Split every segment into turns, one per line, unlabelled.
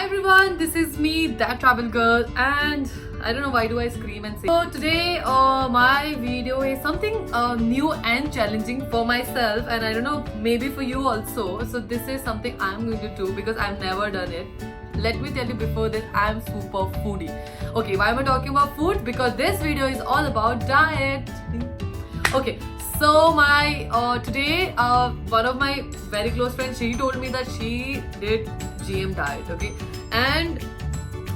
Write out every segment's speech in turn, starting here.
everyone, this is me, that travel girl, and I don't know why do I scream and say. So today my video is something new and challenging for myself, and I don't know, maybe for you also. So this is something I'm going to do because I've never done it. Let me tell you before this, I'm super foodie. Okay, why am I talking about food? Because this video is all about diet. Okay, so my today one of my very close friends, she told me that she did GM diet. Okay, and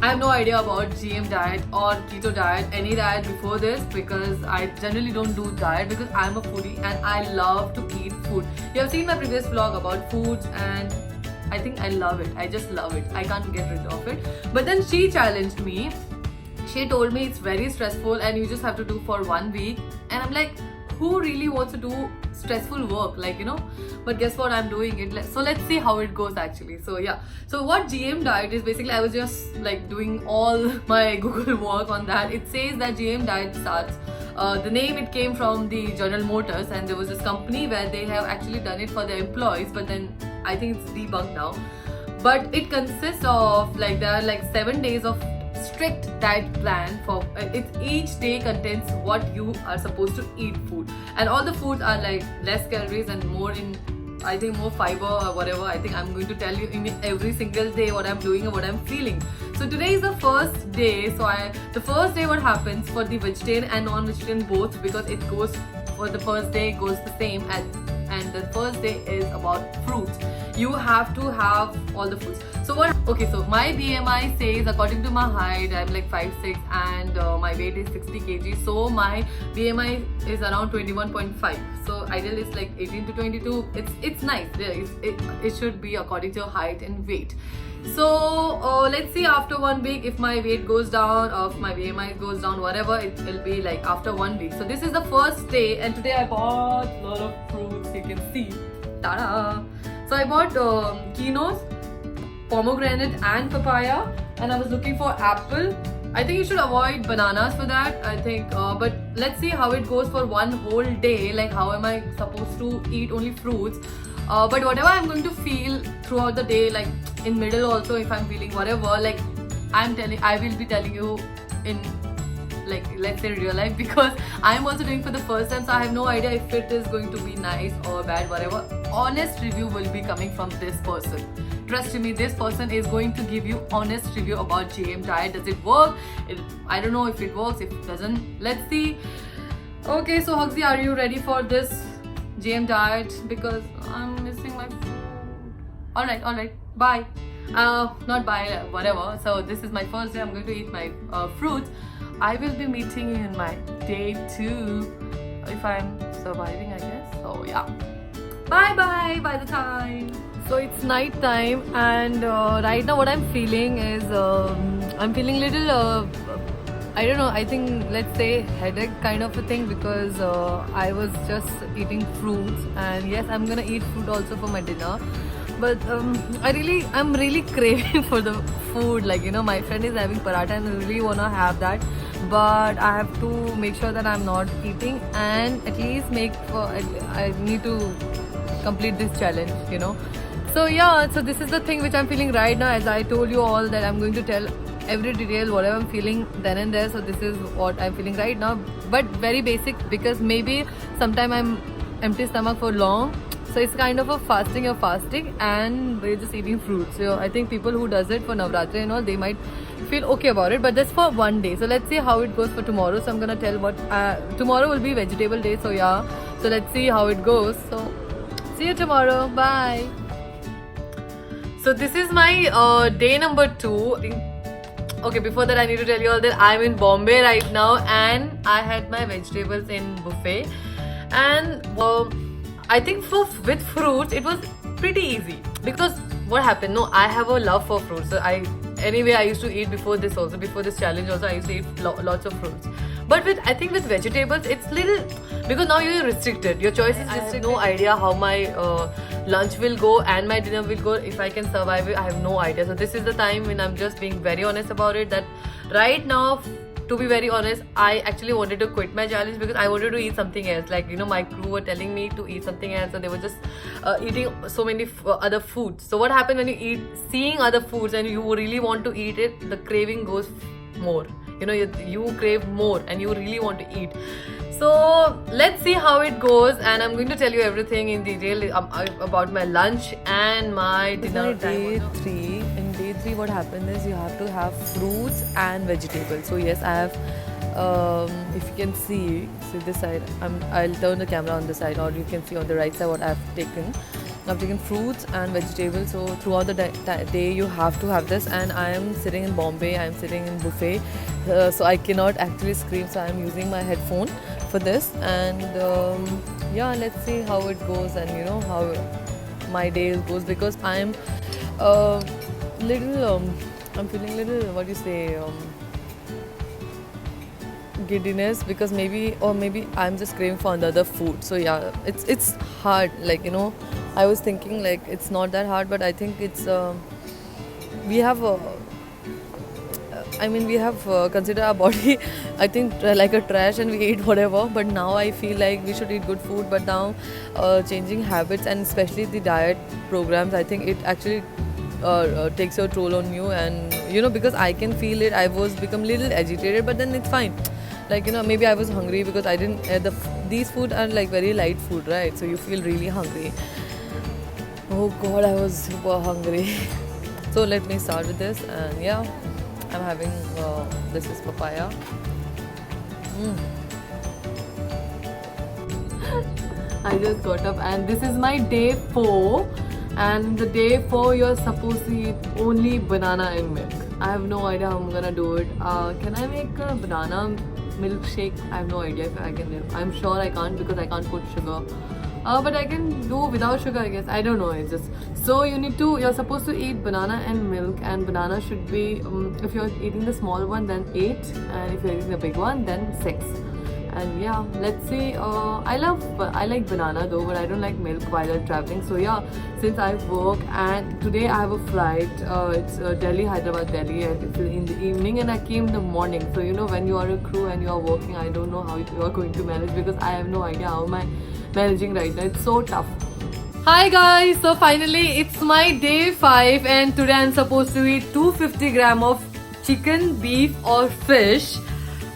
I have no idea about GM diet or keto diet, any diet before this, because I generally don't do diet because I'm a foodie and I love to eat food. You have seen my previous vlog about foods and I think I love it. I just love it. I can't get rid of it. But then she challenged me. She told me it's very stressful and you just have to do for 1 week. And I'm like, who really wants to do stressful work, like, you know? But guess what, I'm doing it. So let's see how it goes actually. So yeah, so what GM diet is, basically I was just like doing all my Google work on that. It says that GM diet starts, the name, it came from the General Motors, and there was this company where they have actually done it for their employees, but then I think it's debunked now. But it consists of like, there are like 7 days of strict diet plan for each day contains what you are supposed to eat food, and all the foods are like less calories and more in, I think, more fiber or whatever. I think I'm going to tell you in every single day what I'm doing and what I'm feeling. So today is the first day. So the first day, what happens for the vegetarian and non-vegetarian both, because it goes for the first day goes the same as, and the first day is about fruits. You have to have all the fruits. So what? Okay, so my BMI says, according to my height, I'm like 5'6" and my weight is 60 kg. So my BMI is around 21.5. So ideal is like 18 to 22. It's nice. Yeah, it should be according to your height and weight. So let's see after 1 week if my weight goes down or if my BMI goes down, whatever, it will be like after 1 week. So this is the first day, and today I bought a lot of fruits, you can see. Ta-da! So I bought kinos, pomegranate and papaya, and I was looking for apple. I think you should avoid bananas for that, I think, but let's see how it goes for 1 whole day, like how am I supposed to eat only fruits. But whatever I'm going to feel throughout the day, like in middle also, if I'm feeling whatever, like I will be telling you in, like, let's say real life, because I'm also doing for the first time, so I have no idea if it is going to be nice or bad, whatever. Honest review will be coming from this person. Trust me, this person is going to give you honest review about GM diet. Does it work? I don't know if it works, if it doesn't, let's see. Okay, so Hugsy, are you ready for this GM diet? Because I'm missing my food. Alright, bye. Not bye, whatever. So this is my first day. I'm going to eat my fruits. I will be meeting you in my day 2 if I'm surviving, I guess. So yeah, bye by the time. So it's night time, and right now what I'm feeling is I'm feeling little I don't know, I think, let's say headache kind of a thing, because I was just eating fruits, and yes, I'm gonna eat fruit also for my dinner. But I'm really craving for the food, like, you know, my friend is having paratha and I really wanna have that, but I have to make sure that I'm not eating, and at least I need to complete this challenge, you know. So yeah, so this is the thing which I'm feeling right now. As I told you all that I'm going to tell every detail, whatever I'm feeling then and there. So this is what I'm feeling right now, but very basic, because maybe sometime I'm empty stomach for long. So it's kind of a fasting, and we're just eating fruits. So I think people who does it for Navratri and all, they might feel okay about it, but that's for 1 day. So let's see how it goes for tomorrow. So I'm gonna tell what tomorrow will be vegetable day. So yeah, so let's see how it goes. So see you tomorrow. Bye. So this is my day number 2. Okay, before that I need to tell you all that I'm in Bombay right now, and I had my vegetables in buffet, and I think with fruits it was pretty easy, because what happened, no, I have a love for fruits. So I used to eat before this also, before this challenge also, I used to eat lots of fruits. But I think with vegetables it's little, because now you're restricted, your choice is restricted. I have no idea how my lunch will go and my dinner will go, if I can survive it, I have no idea. So this is the time when I'm just being very honest about it, that right now to be very honest, I actually wanted to quit my challenge because I wanted to eat something else. Like, you know, my crew were telling me to eat something else, and they were just eating so many other foods. So what happened when you eat, seeing other foods, and you really want to eat it, the craving goes more. You know, you crave more, and you really want to eat. So let's see how it goes, and I'm going to tell you everything in detail about my lunch and my dinner time. In day 3 what happened is you have to have fruits and vegetables. So yes, I have if you can see this side, I'll turn the camera on the side, or you can see on the right side what I've taken. I've taken fruits and vegetables. So throughout the day you have to have this, and I am sitting in Bombay, I am sitting in buffet, so I cannot actually scream, so I am using my headphone for this. And yeah, let's see how it goes, and you know how my day goes, because I'm little I'm feeling little, what do you say, giddiness, because maybe I'm just craving for another food. So yeah, it's hard, like, you know, I was thinking like it's not that hard, but I think it's we have considered our body I think like a trash, and we eat whatever. But now I feel like we should eat good food. But now changing habits, and especially the diet programs, I think it actually takes your toll on you. And you know, because I can feel it, I was become little agitated, but then it's fine. Like, you know, maybe I was hungry because I didn't these food are like very light food, right? So you feel really hungry. Oh god, I was super hungry. So let me start with this. And yeah, I'm having this is papaya. I just got up, and this is my day 4. And the day 4 you're supposed to eat only banana and milk. I have no idea how I'm gonna do it. Can I make a banana milkshake? I have no idea if I can do. I'm sure I can't, because I can't put sugar. But I can do without sugar, I guess. I don't know. It's just so you're supposed to eat banana and milk, and banana should be if you're eating the small one, then 8, and if you're eating the big one, then 6. And yeah, let's see. I like banana though, but I don't like milk while I'm traveling. So yeah, since I work, and today I have a flight. It's Delhi, Hyderabad, Delhi, and it's in the evening, and I came in the morning. So you know, when you are a crew and you are working, I don't know how you are going to manage, because I have no idea how am I managing right now. It's so tough. Hi guys, so finally it's my day 5, and today I'm supposed to eat 250 grams of chicken, beef or fish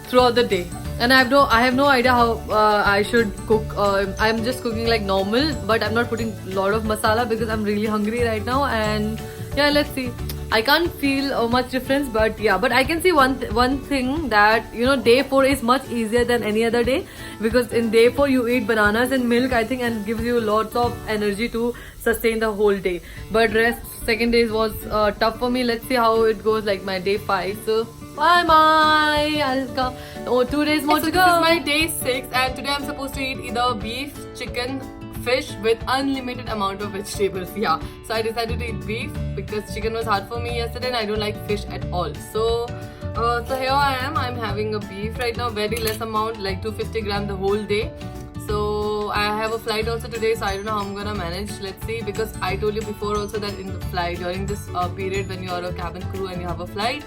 throughout the day. And I have no idea how I should cook. I'm just cooking like normal, but I'm not putting a lot of masala because I'm really hungry right now. And yeah, let's see. I can't feel much difference, but yeah, but I can see one thing, that you know, day 4 is much easier than any other day, because in day 4 you eat bananas and milk, I think, and gives you lots of energy to sustain the whole day. But second days was tough for me. Let's see how it goes, like my day 5. So bye. I'll come. Oh, 2 days more to go. This is my day 6, and today I'm supposed to eat either beef, chicken, fish with unlimited amount of vegetables. Yeah, so I decided to eat beef because chicken was hard for me yesterday, and I don't like fish at all. So here I am. I'm having a beef right now, very less amount, like 250 grams the whole day. So I have a flight also today, so I don't know how I'm gonna manage. Let's see, because I told you before also that in the flight, during this period when you are a cabin crew and you have a flight,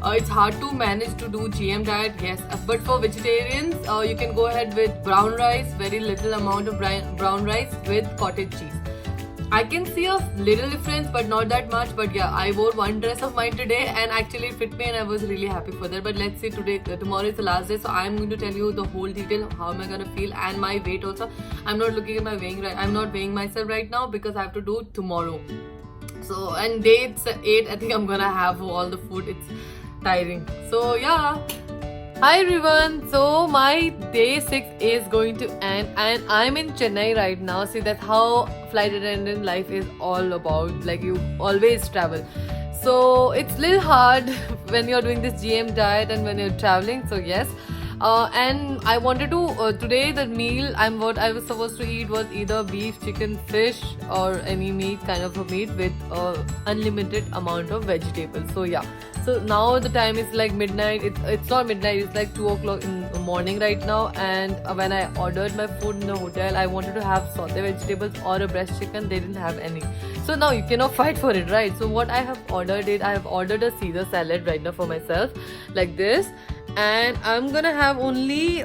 it's hard to manage to do GM diet, yes. But for vegetarians, you can go ahead with brown rice, very little amount of brown rice with cottage cheese. I can see a little difference, but not that much. But yeah, I wore one dress of mine today, and actually it fit me, and I was really happy for that. But let's see, tomorrow is the last day, so I'm going to tell you the whole detail, how am I gonna feel, and my weight also. I'm not looking at my weighing right. I'm not weighing myself right now because I have to do tomorrow. So, and day 8, I think I'm gonna have all the food. It's tiring. So yeah. Hi everyone. So my day 6 is going to end, and I'm in Chennai right now. See, that's how flight attendant life is all about. Like, you always travel. So it's a little hard when you're doing this GM diet and when you're traveling. So yes. And I wanted to today the meal what I was supposed to eat was either beef, chicken, fish, or any meat, kind of a meat with unlimited amount of vegetables. So yeah. So now the time is like midnight. It's not midnight. It's like 2 o'clock in the morning right now. And when I ordered my food in the hotel, I wanted to have sauté vegetables or a breast chicken. They didn't have any. So now you cannot fight for it, right? So what I have ordered I have ordered a Caesar salad right now for myself, like this. and I'm gonna have only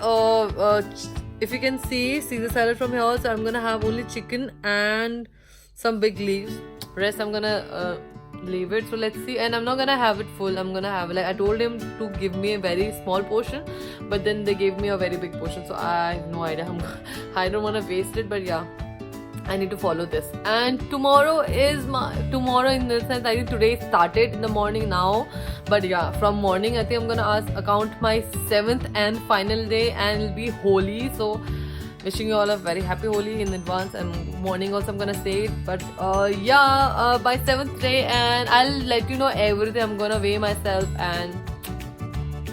if you can see Caesar salad from here, so I'm gonna have only chicken and some big leaves. Rest I'm gonna leave it. So let's see. And I'm not gonna have it full. I'm gonna have, like, I told him to give me a very small portion, but then they gave me a very big portion, so I have no idea. I don't want to waste it, but yeah, I need to follow this. And tomorrow in the sense, I think today started in the morning now, but yeah, from morning I think I'm gonna account my 7th and final day, and it'll be Holi. So wishing you all a very happy Holi in advance, and morning also I'm gonna say it. But by 7th day, and I'll let you know everything. I'm gonna weigh myself, and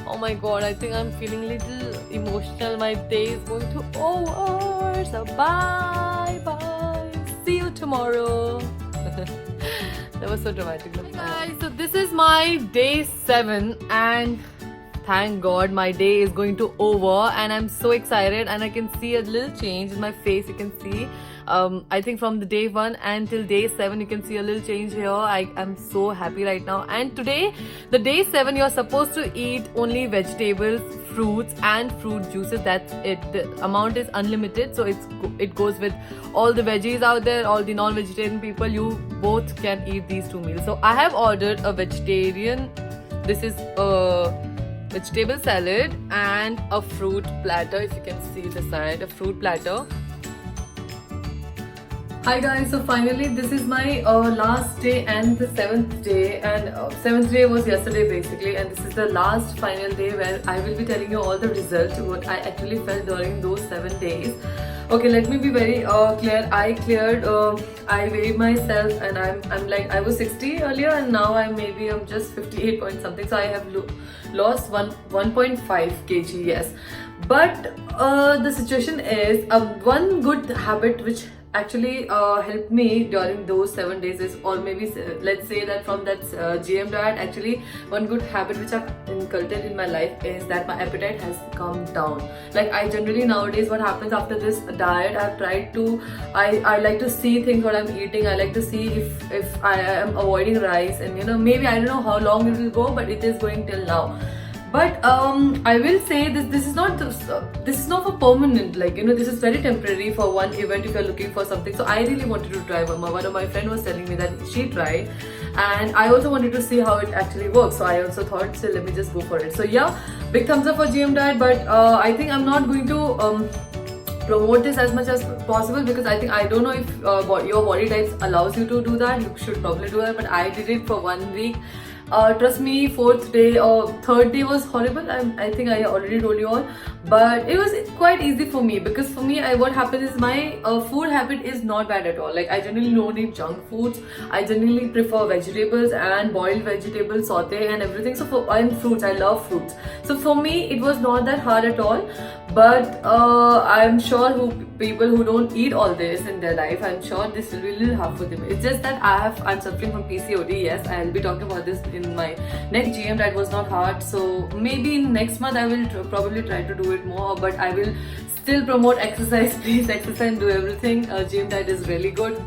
oh my god, I think I'm feeling a little emotional. My day is going to over. So bye bye. See you tomorrow. That was so dramatic. Hey guys, so this is my day 7, and thank god my day is going to over, and I'm so excited, and I can see a little change in my face. You can see I think from the day 1 until day 7 you can see a little change here. I am so happy right now. And today, the day 7, you're supposed to eat only vegetables, fruits and fruit juices. That's it. The amount is unlimited, so it goes with all the veggies out there, all the non-vegetarian people. You both can eat these 2 meals. So I have ordered a vegetarian, this is a vegetable salad and a fruit platter. If you can see the side, a fruit platter. Hi guys, so finally this is my last day and the 7th day, and 7th day was yesterday basically, and this is the last final day where I will be telling you all the results, what I actually felt during those 7 days. Okay, let me be very clear. I weighed myself, and I'm like, I was 60 earlier, and now I'm just 58 point something, so I have lost 1.5 kg, yes. But the situation is, one good habit which actually helped me during those 7 days is, or maybe let's say that from that GM diet, actually one good habit which I've inculcated in my life is that my appetite has come down. Like, I generally nowadays, what happens after this diet, I've tried to, I like to see things what I'm eating. I like to see if I am avoiding rice, and maybe I don't know how long it will go, but it is going till now. But I will say this is not for permanent, like, this is very temporary for one event if you're looking for something. So I really wanted to try. One of my friend was telling me that she tried, and I also wanted to see how it actually works. So I also thought, so let me just go for it. So yeah, big thumbs up for GM diet, but I think I'm not going to promote this as much as possible, because I don't know if your body types allows you to do that. You should probably do that, but I did it for 1 week. Trust me, 4th day or 3rd day was horrible. I think I already told you all, but it was quite easy for me, because for me, what happens is my food habit is not bad at all. Like, I generally don't eat junk foods. I generally prefer vegetables and boiled vegetables, saute and everything. So and fruits, I love fruits. So for me, it was not that hard at all. But I'm sure people who don't eat all this in their life, I'm sure this will be a little hard for them. It's just that I'm suffering from PCOD. Yes, I'll be talking about this in my next GM diet. Was not hard, so maybe in next month I will probably try to do it more. But I will still promote exercise. Please exercise and do everything. GM diet is really good,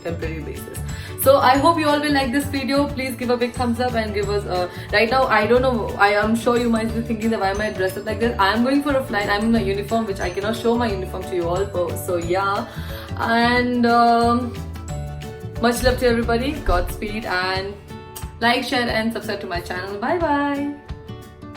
temporary basis. So I hope you all will like this video. Please give a big thumbs up and give us right now, I don't know, I am sure you might be thinking that why am I dressed up like this. I am going for a flight. I'm in my uniform, which I cannot show my uniform to you all. So yeah, and much love to everybody. Godspeed, and like, share and subscribe to my channel. Bye bye.